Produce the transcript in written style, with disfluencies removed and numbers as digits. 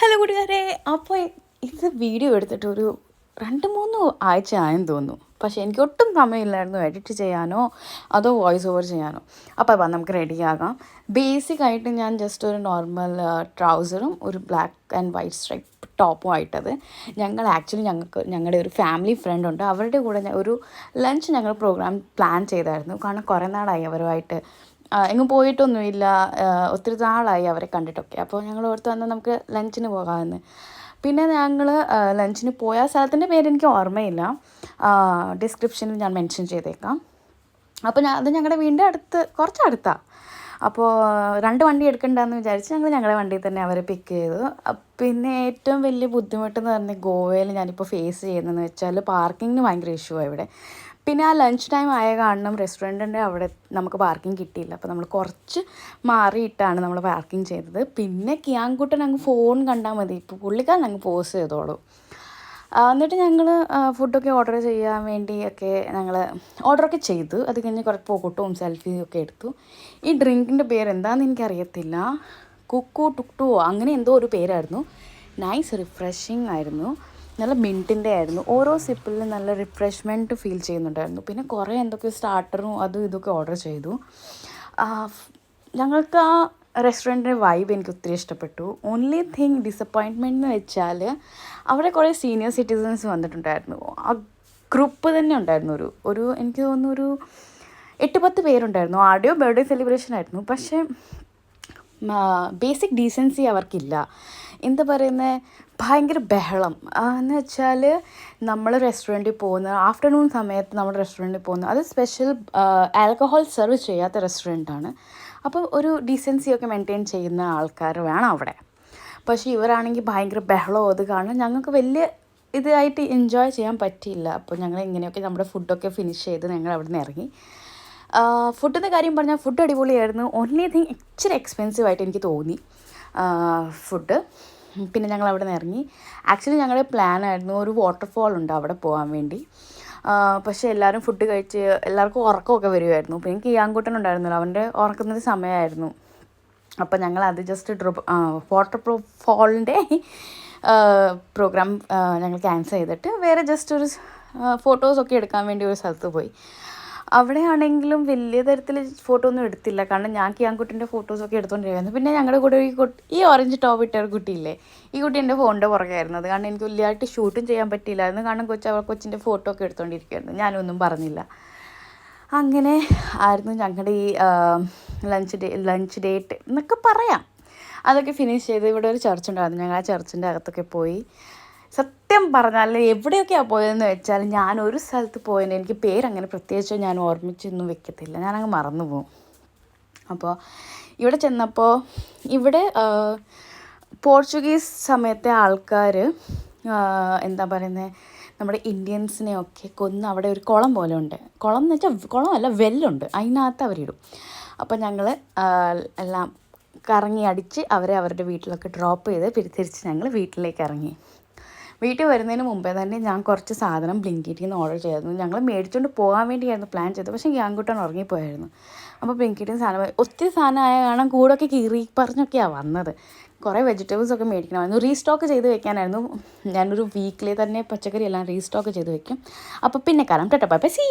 Hello കൂട്ടുകാരെ. അപ്പോൾ ഇത് വീഡിയോ എടുത്തിട്ട് ഒരു 2-3 ആഴ്ച ആയെന്ന് തോന്നുന്നു. പക്ഷേ എനിക്ക് ഒട്ടും സമയമില്ലായിരുന്നു എഡിറ്റ് ചെയ്യാനോ അതോ വോയിസ് ഓവർ ചെയ്യാനോ. അപ്പോൾ നമുക്ക് റെഡിയാകാം. ബേസിക്കായിട്ട് ഞാൻ ജസ്റ്റ് ഒരു നോർമൽ ട്രൗസറും ഒരു ബ്ലാക്ക് ആൻഡ് വൈറ്റ് സ്ട്രൈപ്പ് ടോപ്പും ആയിട്ടത്. ഞങ്ങളുടെ ഒരു ഫാമിലി ഫ്രണ്ട് ഉണ്ട്, അവരുടെ കൂടെ ഒരു ലഞ്ച് ഞങ്ങൾ പ്രോഗ്രാം പ്ലാൻ ചെയ്തായിരുന്നു. കാരണം കുറേ നാളായി അവരുമായിട്ട് എങ്ങും പോയിട്ടൊന്നുമില്ല, ഒത്തിരി നാളായി അവരെ കണ്ടിട്ടൊക്കെ. അപ്പോൾ ഞങ്ങൾ ഓർത്ത് വന്നാൽ നമുക്ക് ലഞ്ചിന് പോകാമെന്ന്. പിന്നെ ഞങ്ങൾ ലഞ്ചിന് പോയ സ്ഥലത്തിൻ്റെ പേരെനിക്ക് ഓർമ്മയില്ല, ഡിസ്ക്രിപ്ഷനിൽ ഞാൻ മെൻഷൻ ചെയ്തേക്കാം. അപ്പോൾ അത് ഞങ്ങളുടെ വീടിൻ്റെ അടുത്ത്, കുറച്ചടുത്താണ്. അപ്പോൾ 2 വണ്ടി എടുക്കണ്ടെന്ന് വിചാരിച്ച് ഞങ്ങളുടെ വണ്ടിയിൽ തന്നെ അവരെ പിക്ക് ചെയ്തു. പിന്നെ ഏറ്റവും വലിയ ബുദ്ധിമുട്ടെന്ന് പറഞ്ഞാൽ ഗോവയിൽ ഞാനിപ്പോൾ ഫേസ് ചെയ്യുന്നതെന്ന് വെച്ചാൽ പാർക്കിങ്ങിന് ഭയങ്കര ഇഷ്യൂ ആണ് ഇവിടെ. പിന്നെ ആ ലഞ്ച് ടൈം ആയ കാരണം റെസ്റ്റോറൻറ്റിൻ്റെ അവിടെ നമുക്ക് പാർക്കിംഗ് കിട്ടിയില്ല. അപ്പോൾ നമ്മൾ കുറച്ച് മാറിയിട്ടാണ് നമ്മൾ പാർക്കിംഗ് ചെയ്തത്. പിന്നെ കിയാങ്കുട്ടൻ അങ്ങ് ഫോൺ കണ്ടാൽ മതി, ഇപ്പോൾ പുള്ളിക്കാരൻ അങ്ങ് പോസ് ചെയ്തോളൂ. എന്നിട്ട് ഞങ്ങൾ ഫുഡൊക്കെ ഓർഡർ ചെയ്യാൻ വേണ്ടിയൊക്കെ ഞങ്ങൾ ഓർഡറൊക്കെ ചെയ്തു. അത് കഴിഞ്ഞ് കുറച്ച് ഫോട്ടോയും സെൽഫിയും ഒക്കെ എടുത്തു. ഈ ഡ്രിങ്കിൻ്റെ പേര് എന്താണെന്ന് എനിക്കറിയത്തില്ല, കുക്കു ടുക്ടുവോ അങ്ങനെ എന്തോ ഒരു പേരായിരുന്നു. നൈസ് റിഫ്രഷിങ് ആയിരുന്നു, നല്ല മിൻറ്റിൻ്റെ ആയിരുന്നു. ഓരോ സിപ്പിലും നല്ല റിഫ്രഷ്മെൻറ്റ് ഫീൽ ചെയ്യുന്നുണ്ടായിരുന്നു. പിന്നെ കുറേ എന്തൊക്കെ സ്റ്റാർട്ടറും അതും ഇതൊക്കെ ഓർഡർ ചെയ്തു. ഞങ്ങൾക്ക് ആ റെസ്റ്റോറൻറ്റിൻ്റെ വൈബ് എനിക്ക് ഒത്തിരി ഇഷ്ടപ്പെട്ടു. ഓൺലി തിങ് ഡിസപ്പോയിൻറ്റ്മെൻറ്റ് എന്ന് വെച്ചാൽ അവിടെ കുറേ സീനിയർ സിറ്റിസൺസ് വന്നിട്ടുണ്ടായിരുന്നു. ആ ഗ്രൂപ്പ് തന്നെ ഉണ്ടായിരുന്നു, ഒരു എനിക്ക് തോന്നുന്നു ഒരു 8-10 പേരുണ്ടായിരുന്നു. ആരുടെയോ ബർത്ത്ഡേ സെലിബ്രേഷൻ ആയിരുന്നു. പക്ഷേ ബേസിക് ഡീസൻസി അവർക്കില്ല. എന്താ പറയുന്നത്, ഭയങ്കര ബഹളം. എന്ന് വെച്ചാൽ നമ്മൾ റെസ്റ്റോറൻറ്റിൽ പോകുന്ന ആഫ്റ്റർനൂൺ സമയത്ത് നമ്മൾ റെസ്റ്റോറൻറ്റിൽ പോകുന്നത്, അത് സ്പെഷ്യൽ ആൽക്കഹോൾ സെർവ് ചെയ്യാത്ത റെസ്റ്റോറൻറ്റാണ്. അപ്പോൾ ഒരു ഡീസൻസിയൊക്കെ മെയിൻറ്റെയിൻ ചെയ്യുന്ന ആൾക്കാർ വേണം അവിടെ. പക്ഷേ ഇവരാണെങ്കിൽ ഭയങ്കര ബഹളമോ, അത് കാരണം ഞങ്ങൾക്ക് വലിയ ഇതായിട്ട് എൻജോയ് ചെയ്യാൻ പറ്റിയില്ല. അപ്പോൾ ഞങ്ങൾ ഇങ്ങനെയൊക്കെ നമ്മുടെ ഫുഡൊക്കെ ഫിനിഷ് ചെയ്ത് ഞങ്ങൾ അവിടെ നിന്ന് ഇറങ്ങി. ഫുഡിൻ്റെ കാര്യം പറഞ്ഞാൽ ഫുഡ് അടിപൊളിയായിരുന്നു. ഓൺലി തിങ് ഇച്ചിരി എക്സ്പെൻസീവായിട്ട് എനിക്ക് തോന്നി ഫുഡ്. പിന്നെ ഞങ്ങൾ അവിടെ നിന്ന് ഇറങ്ങി. ആക്ച്വലി ഞങ്ങളുടെ പ്ലാനായിരുന്നു ഒരു വാട്ടർഫോൾ ഉണ്ട് അവിടെ പോകാൻ വേണ്ടി. പക്ഷേ എല്ലാവരും ഫുഡ് കഴിച്ച് എല്ലാവർക്കും ഉറക്കമൊക്കെ വരുമായിരുന്നു. പിന്നെ എനിക്ക് കിയാങ്കുട്ടനുണ്ടായിരുന്നല്ലോ, അവൻ്റെ ഉറക്കുന്നത് സമയമായിരുന്നു. അപ്പോൾ ഞങ്ങൾ അത് ജസ്റ്റ് വാട്ടർഫോളിൻ്റെ പ്രോഗ്രാം ഞങ്ങൾ ക്യാൻസൽ ചെയ്തിട്ട് വേറെ ജസ്റ്റ് ഒരു ഫോട്ടോസൊക്കെ എടുക്കാൻ വേണ്ടി ഒരു സ്ഥലത്ത് പോയി. അവിടെ ആണെങ്കിലും വലിയ തരത്തിൽ ഫോട്ടോ ഒന്നും എടുത്തില്ല, കാരണം ഞാൻ കിയാങ്കുട്ടിൻ്റെ ഫോട്ടോസൊക്കെ എടുത്തുകൊണ്ടിരിക്കുന്നു. പിന്നെ ഞങ്ങളുടെ കൂടെ ഈ ഓറഞ്ച് ടോപ്പ് ഇട്ട ഒരു കുട്ടിയില്ലേ, ഈ കുട്ടി എൻ്റെ ഫോണിൻ്റെ പുറകെയായിരുന്നു. അത് കാരണം എനിക്ക് വലിയതായിട്ട് ഷൂട്ടും ചെയ്യാൻ പറ്റിയില്ലായിരുന്നു, കാരണം കൊച്ചിൻ്റെ ഫോട്ടോ ഒക്കെ എടുത്തുകൊണ്ടിരിക്കുകയായിരുന്നു. ഞാനൊന്നും പറഞ്ഞില്ല. അങ്ങനെ ആയിരുന്നു ഞങ്ങളുടെ ഈ ലഞ്ച് ഡേറ്റ് എന്നൊക്കെ പറയാം. അതൊക്കെ ഫിനിഷ് ചെയ്ത് ഇവിടെ ഒരു ചർച്ച് ഉണ്ടായിരുന്നു, ഞങ്ങൾ ആ ചർച്ചിൻ്റെ അകത്തൊക്കെ പോയി. സത്യം പറഞ്ഞാൽ എവിടെയൊക്കെയാണ് പോയതെന്ന് വെച്ചാൽ, ഞാൻ ഒരു സ്ഥലത്ത് പോയതിന് എനിക്ക് പേരങ്ങനെ പ്രത്യേകിച്ച് ഞാൻ ഓർമ്മിച്ചൊന്നും വെക്കത്തില്ല, ഞാനങ്ങ് മറന്നു പോകും. അപ്പോൾ ഇവിടെ ചെന്നപ്പോൾ ഇവിടെ പോർച്ചുഗീസ് സമയത്തെ ആൾക്കാർ എന്താ പറയുന്നത്, നമ്മുടെ ഇന്ത്യൻസിനെയൊക്കെ കൊന്ന് അവിടെ ഒരു കുളം പോലെ ഉണ്ട്. കുളം എന്ന് വെച്ചാൽ കുളമല്ല, വെല്ലുണ്ട്, അതിനകത്ത് അവരിടും. അപ്പോൾ ഞങ്ങൾ എല്ലാം കറങ്ങി അടിച്ച് അവരെ അവരുടെ വീട്ടിലൊക്കെ ഡ്രോപ്പ് ചെയ്ത് തിരിച്ച് ഞങ്ങൾ വീട്ടിലേക്ക് ഇറങ്ങി. വീട്ടിൽ വരുന്നതിന് മുമ്പേ തന്നെ ഞാൻ കുറച്ച് സാധനം ബ്ലിങ്കിറ്റിൽ നിന്ന് ഓർഡർ ചെയ്തിരുന്നു. ഞങ്ങൾ മേടിച്ചുകൊണ്ട് പോകാൻ വേണ്ടിയായിരുന്നു പ്ലാൻ ചെയ്തത്, പക്ഷേ കിയാങ്കുട്ടൻ ഉറങ്ങിപ്പോയായിരുന്നു. അപ്പോൾ ബ്ലിങ്കിറ്റിൽ നിന്ന് സാധനം ഒത്തിരി സാധനമായ കാരണം കൂടൊക്കെ കീറി പറഞ്ഞൊക്കെയാണ് വന്നത്. കുറേ വെജിറ്റബിൾസൊക്കെ മേടിക്കണമായിരുന്നു, റീസ്റ്റോക്ക് ചെയ്ത് വെക്കാനായിരുന്നു. ഞാനൊരു വീക്കിലേ തന്നെ പച്ചക്കറി എല്ലാം റീസ്റ്റോക്ക് ചെയ്ത് വെക്കും. അപ്പോൾ പിന്നെ കാണാം. Tata bye bye, see.